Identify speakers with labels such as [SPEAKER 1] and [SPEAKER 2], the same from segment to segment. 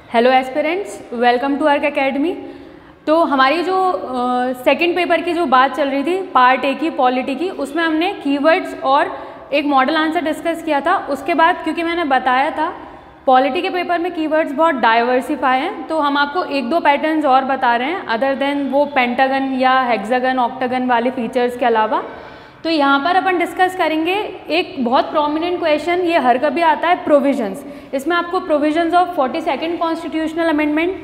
[SPEAKER 1] Hello aspirants, welcome to अर्क academy. तो हमारी जो सेकंड पेपर की जो बात चल रही थी पार्ट ए की पॉलिटी की, उसमें हमने कीवर्ड्स और एक मॉडल आंसर डिस्कस किया था। उसके बाद क्योंकि मैंने बताया था पॉलिटी के पेपर में कीवर्ड्स बहुत डाइवर्सिफाई हैं, तो हम आपको एक दो पैटर्न्स और बता रहे हैं अदर देन वो पेंटागन या हेक्सागन ऑक्टागन वाले फीचर्स के अलावा। तो यहाँ पर अपन डिस्कस करेंगे एक बहुत प्रोमिनेंट क्वेश्चन, ये हर कभी आता है, प्रोविजंस। इसमें आपको provisions of 42nd constitutional amendment,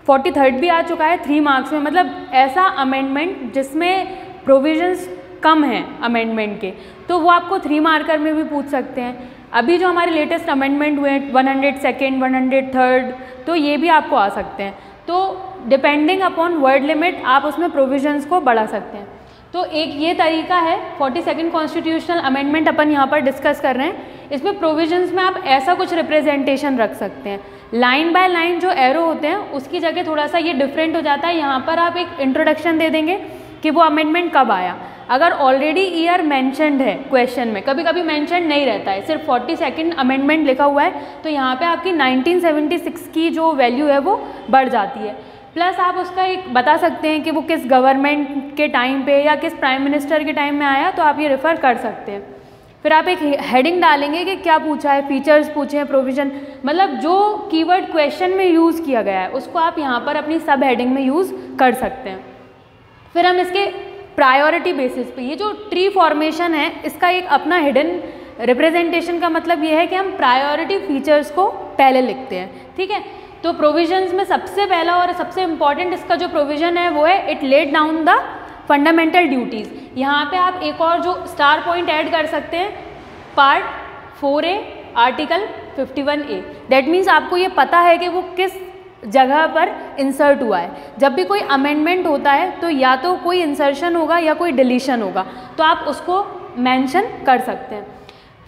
[SPEAKER 1] 43rd भी आ चुका है 3 मार्क्स में, मतलब ऐसा अमेंडमेंट जिसमें प्रोविजंस कम हैं अमेंडमेंट के, तो वो आपको 3 मार्कर में भी पूछ सकते हैं। अभी जो हमारे लेटेस्ट अमेंडमेंट हुए 102nd 103rd, तो ये भी आपको आ सकते हैं। तो डिपेंडिंग अपॉन वर्ड लिमिट आप उसमें प्रोविजंस को बढ़ा सकते हैं। तो एक ये तरीका है, 42nd कॉन्स्टिट्यूशनल अमेंडमेंट अपन यहाँ पर डिस्कस कर रहे हैं। इसमें प्रोविजंस में आप ऐसा कुछ रिप्रेजेंटेशन रख सकते हैं, लाइन बाय लाइन जो एरो होते हैं उसकी जगह थोड़ा सा ये डिफरेंट हो जाता है। यहाँ पर आप एक इंट्रोडक्शन दे देंगे कि वो अमेंडमेंट कब आया। अगर ऑलरेडी ईयर मैंशनड है क्वेश्चन में, कभी कभी मैंशनड नहीं रहता है, सिर्फ 42nd अमेंडमेंट लिखा हुआ है, तो यहाँ पे आपकी 1976 की जो वैल्यू है वो बढ़ जाती है। प्लस आप उसका एक बता सकते हैं कि वो किस गवर्नमेंट के टाइम पे या किस प्राइम मिनिस्टर के टाइम में आया, तो आप ये रेफ़र कर सकते हैं। फिर आप एक हेडिंग डालेंगे कि क्या पूछा है, फीचर्स पूछे हैं, प्रोविज़न, मतलब जो कीवर्ड क्वेश्चन में यूज़ किया गया है उसको आप यहाँ पर अपनी सब हेडिंग में यूज़ कर सकते हैं। फिर हम इसके प्रायोरिटी बेसिस पे, ये जो ट्री फॉर्मेशन है इसका एक अपना हिडन रिप्रेजेंटेशन का मतलब ये है कि हम प्रायोरिटी फीचर्स को पहले लिखते हैं, ठीक है। तो प्रोविजंस में सबसे पहला और सबसे इम्पॉर्टेंट इसका जो प्रोविज़न है वो है it laid down the fundamental duties. यहाँ पे आप एक और जो स्टार पॉइंट ऐड कर सकते हैं, part 4A article 51A। That means आपको ये पता है कि वो किस जगह पर इंसर्ट हुआ है। जब भी कोई अमेंडमेंट होता है तो या तो कोई इंसर्शन होगा या कोई डिलीशन होगा, तो आप उसको मेंशन कर सकते हैं।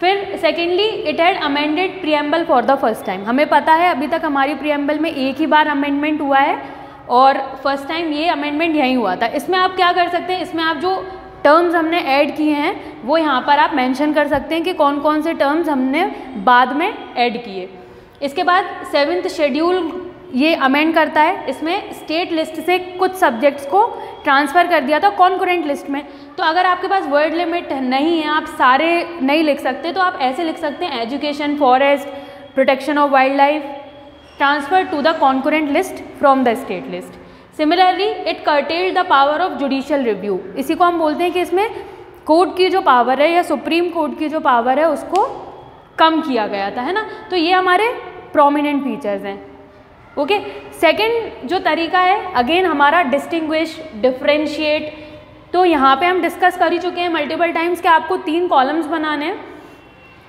[SPEAKER 1] फिर secondly it had amended preamble for the first time. हमें पता है अभी तक हमारी प्रीएम्बल में एक ही बार अमेंडमेंट हुआ है और फर्स्ट टाइम ये अमेंडमेंट यहीं हुआ था। इसमें आप क्या कर सकते हैं, इसमें आप जो टर्म्स हमने ऐड किए हैं वो यहाँ पर आप मेंशन कर सकते हैं कि कौन कौन से टर्म्स हमने बाद में ऐड किए। इसके बाद 7th शेड्यूल ये अमेंड करता है, इसमें स्टेट लिस्ट से कुछ सब्जेक्ट्स को ट्रांसफ़र कर दिया था कॉन्करेंट लिस्ट में। तो अगर आपके पास वर्ड लिमिट नहीं है, आप सारे नहीं लिख सकते, तो आप ऐसे लिख सकते हैं education, forest, protection of wildlife, transfer to the concurrent list from the state list. Similarly it curtailed the power of judicial review. इसी को हम बोलते हैं कि इसमें कोर्ट की जो पावर है या सुप्रीम कोर्ट की जो पावर है उसको कम किया गया था, है ना। तो ये हमारे प्रोमिनेंट फीचर्स हैं। ओके, सेकंड जो तरीका है अगेन हमारा डिस्टिंग्विश, डिफ्रेंशिएट। तो यहाँ पे हम डिस्कस कर ही चुके हैं मल्टीपल टाइम्स कि आपको 3 कॉलम्स बनाने हैं।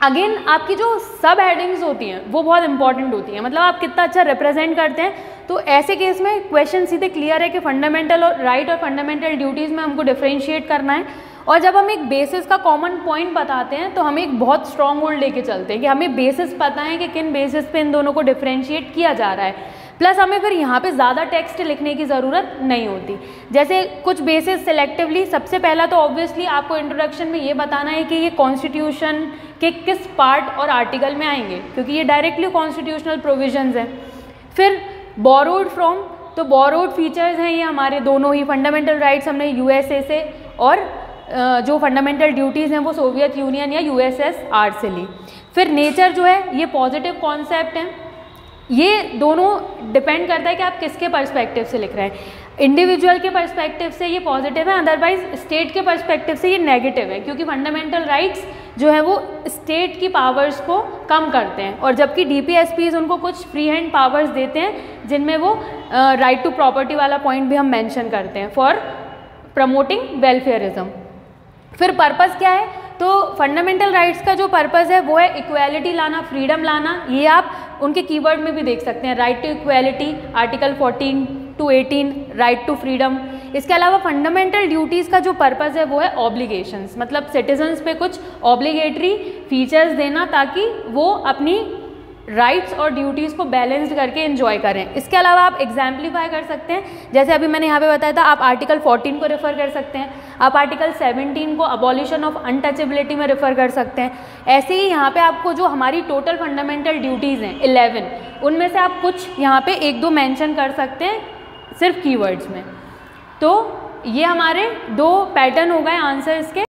[SPEAKER 1] अगेन आपकी जो सब हेडिंग्स होती हैं वो बहुत इंपॉर्टेंट होती हैं, मतलब आप कितना अच्छा रिप्रेजेंट करते हैं। तो ऐसे केस में क्वेश्चन सीधे क्लियर है कि फंडामेंटल और राइट और फंडामेंटल ड्यूटीज़ में हमको डिफ्रेंशिएट करना है। और जब हम एक बेसिस का कॉमन पॉइंट बताते हैं तो हम एक बहुत स्ट्रॉन्ग होल्ड लेके चलते हैं कि हमें बेसिस पता है कि किन बेसिस पे इन दोनों को डिफ्रेंशिएट किया जा रहा है। प्लस हमें फिर यहाँ पे ज़्यादा टेक्स्ट लिखने की ज़रूरत नहीं होती। जैसे कुछ बेसिस सिलेक्टिवली, सबसे पहला तो ऑब्वियसली आपको इंट्रोडक्शन में ये बताना है कि ये कॉन्स्टिट्यूशन के किस पार्ट और आर्टिकल में आएंगे, क्योंकि ये डायरेक्टली कॉन्स्टिट्यूशनल प्रोविजंस हैं। फिर बोरोड फ्रॉम, तो बोरोड फीचर्स हैं ये हमारे दोनों ही। फंडामेंटल राइट्स हमने यूएसए से और जो फंडामेंटल ड्यूटीज़ हैं वो सोवियत यूनियन या यूएसएसआर से ली। फिर नेचर जो है ये पॉजिटिव कॉन्सेप्ट हैं। ये दोनों डिपेंड करता है कि आप किसके पर्सपेक्टिव से लिख रहे हैं। इंडिविजुअल के पर्सपेक्टिव से ये पॉजिटिव है, अदरवाइज स्टेट के पर्सपेक्टिव से ये नेगेटिव है, क्योंकि फंडामेंटल राइट्स जो है वो स्टेट की पावर्स को कम करते हैं, और जबकि डीपीएसपीज उनको कुछ फ्री हैंड पावर्स देते हैं जिनमें वो राइट टू प्रॉपर्टी वाला पॉइंट भी हम मेंशन करते हैं फॉर प्रमोटिंग वेलफेयरिज्म। फिर पर्पस क्या है, तो फंडामेंटल राइट्स का जो पर्पस है वो है इक्वालिटी लाना, फ्रीडम लाना। ये आप उनके कीवर्ड में भी देख सकते हैं, right to equality article 14 to 18, right to freedom. इसके अलावा फंडामेंटल ड्यूटीज़ का जो पर्पस है वो है ऑब्लिगेशंस, मतलब सिटीजन्स पे कुछ ऑब्लिगेटरी फीचर्स देना ताकि वो अपनी राइट्स और ड्यूटीज़ को बैलेंस्ड करके एंजॉय करें। इसके अलावा आप एग्जाम्पलीफाई कर सकते हैं, जैसे अभी मैंने यहाँ पे बताया था, आप आर्टिकल 14 को रेफ़र कर सकते हैं, आप आर्टिकल 17 को अबॉलिशन ऑफ अनटचेबिलिटी में रेफ़र कर सकते हैं। ऐसे ही यहाँ पे आपको जो हमारी टोटल फंडामेंटल ड्यूटीज़ हैं 11, उनमें से आप कुछ यहाँ पे 1-2 मेंशन कर सकते हैं सिर्फ कीवर्ड्स में। तो ये हमारे 2 पैटर्न हो गए आंसर्स के।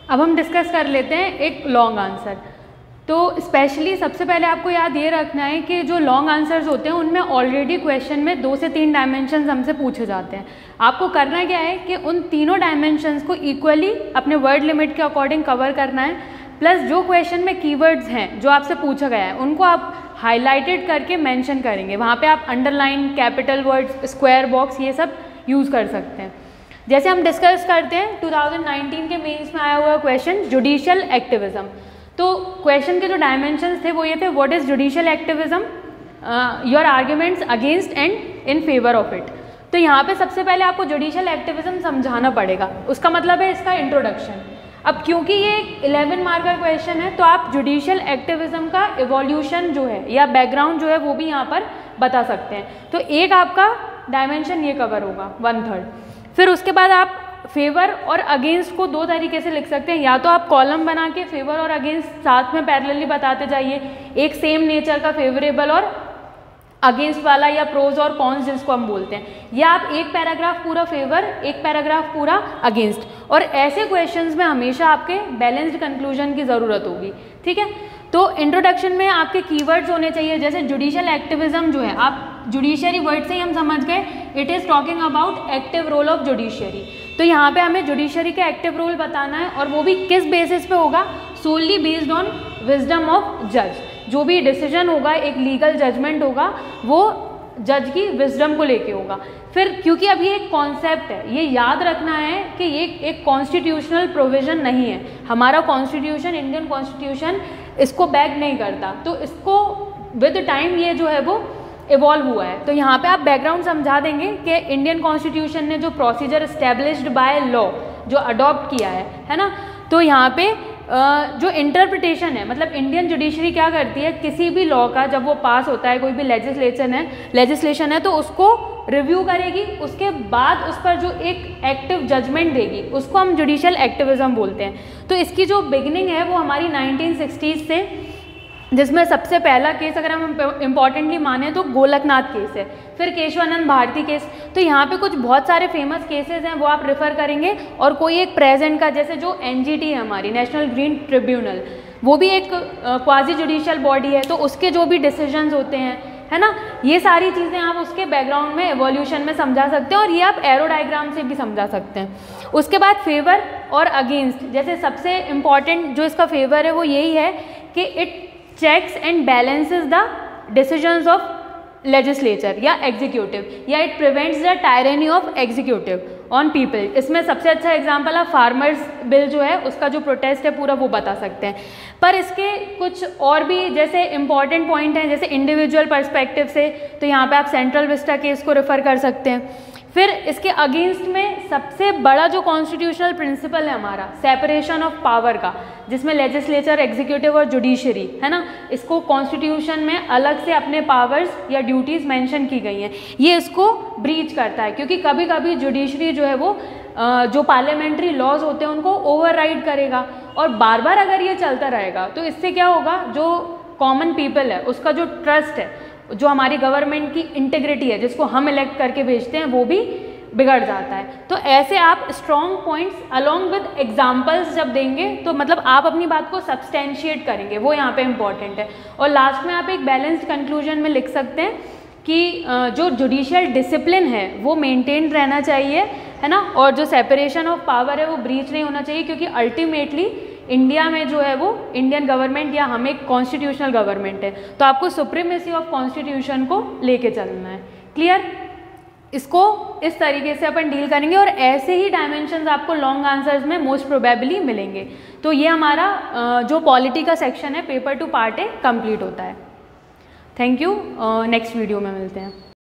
[SPEAKER 1] अब हम डिस्कस कर लेते हैं एक लॉन्ग आंसर। तो स्पेशली सबसे पहले आपको याद ये रखना है कि जो लॉन्ग आंसर्स होते हैं उनमें ऑलरेडी क्वेश्चन में 2 से 3 डायमेंशंस हमसे पूछे जाते हैं। आपको करना क्या है कि उन तीनों डायमेंशंस को इक्वली अपने वर्ड लिमिट के अकॉर्डिंग कवर करना है, प्लस जो क्वेश्चन में कीवर्ड्स हैं जो आपसे पूछा गया है उनको आप हाईलाइटेड करके मेंशन करेंगे। वहाँ पे आप underline, capital words, square box, ये सब यूज़ कर सकते हैं। जैसे हम डिस्कस करते हैं 2019 के मेंस में आया हुआ क्वेश्चन जुडिशियल एक्टिविज्म। तो क्वेश्चन के जो डायमेंशंस थे वो ये थे, what is judicial activism, your arguments against and in favour of it. तो यहाँ पे सबसे पहले आपको जुडिशियल एक्टिविज्म समझाना पड़ेगा, उसका मतलब है इसका इंट्रोडक्शन। अब क्योंकि ये 11 मार्क का क्वेश्चन है तो आप जुडिशियल एक्टिविज्म का इवोल्यूशन जो है या बैकग्राउंड जो है वो भी यहाँ पर बता सकते हैं। तो एक आपका डायमेंशन ये कवर होगा 1/3। फिर उसके बाद आप फेवर और अगेंस्ट को 2 तरीके से लिख सकते हैं, या तो आप कॉलम बना के फेवर और अगेंस्ट साथ में पैरेलली बताते जाइए, एक सेम नेचर का फेवरेबल और अगेंस्ट वाला या प्रोज और कॉन्स जिसको हम बोलते हैं, या आप एक पैराग्राफ पूरा फेवर, एक पैराग्राफ पूरा अगेंस्ट। और ऐसे क्वेश्चंस में हमेशा आपके बैलेंस्ड कंक्लूजन की ज़रूरत होगी, ठीक है। तो इंट्रोडक्शन में आपके कीवर्ड्स होने चाहिए, जैसे जुडिशियल एक्टिविज्म जो है, आप जुडिशियरी वर्ड से ही हम समझ गए, it is talking about active role of judiciary. तो यहाँ पे हमें जुडिशरी का एक्टिव रोल बताना है, और वो भी किस बेसिस पे होगा, solely based on wisdom of जज। जो भी डिसीजन होगा, एक लीगल जजमेंट होगा, वो जज की विजडम को लेके होगा। फिर क्योंकि अभी एक कॉन्सेप्ट है, ये याद रखना है कि ये एक कॉन्स्टिट्यूशनल प्रोविजन नहीं है, हमारा कॉन्स्टिट्यूशन, इंडियन कॉन्स्टिट्यूशन इसको बैक नहीं करता, तो इसको विद टाइम ये जो है वो इवॉल्व हुआ है। तो यहाँ पे आप बैकग्राउंड समझा देंगे कि इंडियन कॉन्स्टिट्यूशन ने जो प्रोसीजर इस्टेब्लिश्ड बाय लॉ जो अडॉप्ट किया है ना, तो यहाँ पे जो इंटरप्रिटेशन है, मतलब इंडियन जुडिशरी क्या करती है, किसी भी लॉ का जब वो पास होता है, कोई भी लेजिस्लेशन है तो उसको रिव्यू करेगी, उसके बाद उस पर जो एक एक्टिव जजमेंट देगी उसको हम जुडिशियल एक्टिविज्म बोलते हैं। तो इसकी जो बिगिनिंग है वो हमारी 1960s से, जिसमें सबसे पहला केस अगर हम इम्पॉर्टेंटली माने तो गोलकनाथ केस है, फिर केशवानंद भारती केस। तो यहाँ पे कुछ बहुत सारे फेमस केसेस हैं, वो आप रेफ़र करेंगे, और कोई एक प्रेजेंट का, जैसे जो एनजीटी है हमारी, नेशनल ग्रीन ट्रिब्यूनल, वो भी एक क्वाजी जुडिशियल बॉडी है, तो उसके जो भी डिसीजंस होते हैं, है ना, ये सारी चीज़ें आप उसके बैकग्राउंड में, एवोल्यूशन में समझा सकते हैं, और ये आप एरो डायग्राम से भी समझा सकते हैं। उसके बाद फेवर और अगेंस्ट, जैसे सबसे इम्पॉर्टेंट जो इसका फेवर है वो यही है कि it checks and balances the decisions of legislature या एग्जीक्यूटिव, या it prevents the tyranny of executive on people. इसमें सबसे अच्छा एग्जांपल आप फार्मर्स बिल जो है उसका जो प्रोटेस्ट है पूरा वो बता सकते हैं। पर इसके कुछ और भी जैसे इंपॉर्टेंट पॉइंट हैं, जैसे इंडिविजुअल पर्सपेक्टिव से, तो यहाँ पे आप सेंट्रल विस्टा केस को रेफ़र कर सकते हैं। फिर इसके अगेंस्ट में सबसे बड़ा जो कॉन्स्टिट्यूशनल प्रिंसिपल है हमारा, सेपरेशन ऑफ पावर का, जिसमें लेजिस्लेचर, एग्जीक्यूटिव और जुडिशरी है ना, इसको कॉन्स्टिट्यूशन में अलग से अपने पावर्स या ड्यूटीज़ मेंशन की गई हैं, ये इसको ब्रीच करता है, क्योंकि कभी कभी जुडिशरी जो है वो जो पार्लियामेंट्री लॉज होते हैं उनको ओवरराइड करेगा, और बार बार अगर ये चलता रहेगा तो इससे क्या होगा, जो कॉमन पीपल है उसका जो ट्रस्ट है, जो हमारी गवर्नमेंट की इंटीग्रिटी है, जिसको हम इलेक्ट करके भेजते हैं, वो भी बिगड़ जाता है। तो ऐसे आप strong points along with examples जब देंगे तो मतलब आप अपनी बात को सब्सटेंशिएट करेंगे, वो यहाँ पे इम्पॉर्टेंट है। और लास्ट में आप एक बैलेंस्ड कंक्लूजन में लिख सकते हैं कि जो जुडिशियल डिसिप्लिन है वो मेंटेन रहना चाहिए, है ना, और जो सेपरेशन ऑफ पावर है वो ब्रीच नहीं होना चाहिए, क्योंकि अल्टीमेटली इंडिया में जो है वो इंडियन गवर्नमेंट या हम एक कॉन्स्टिट्यूशनल गवर्नमेंट है, तो आपको सुप्रीमेसी ऑफ कॉन्स्टिट्यूशन को लेके चलना है। क्लियर? इसको इस तरीके से अपन डील करेंगे, और ऐसे ही डायमेंशंस आपको लॉन्ग आंसर्स में मोस्ट प्रोबेबली मिलेंगे। तो ये हमारा जो पॉलिटी का सेक्शन है पेपर 2 पार्ट A कंप्लीट होता है। थैंक यू, नेक्स्ट वीडियो में मिलते हैं।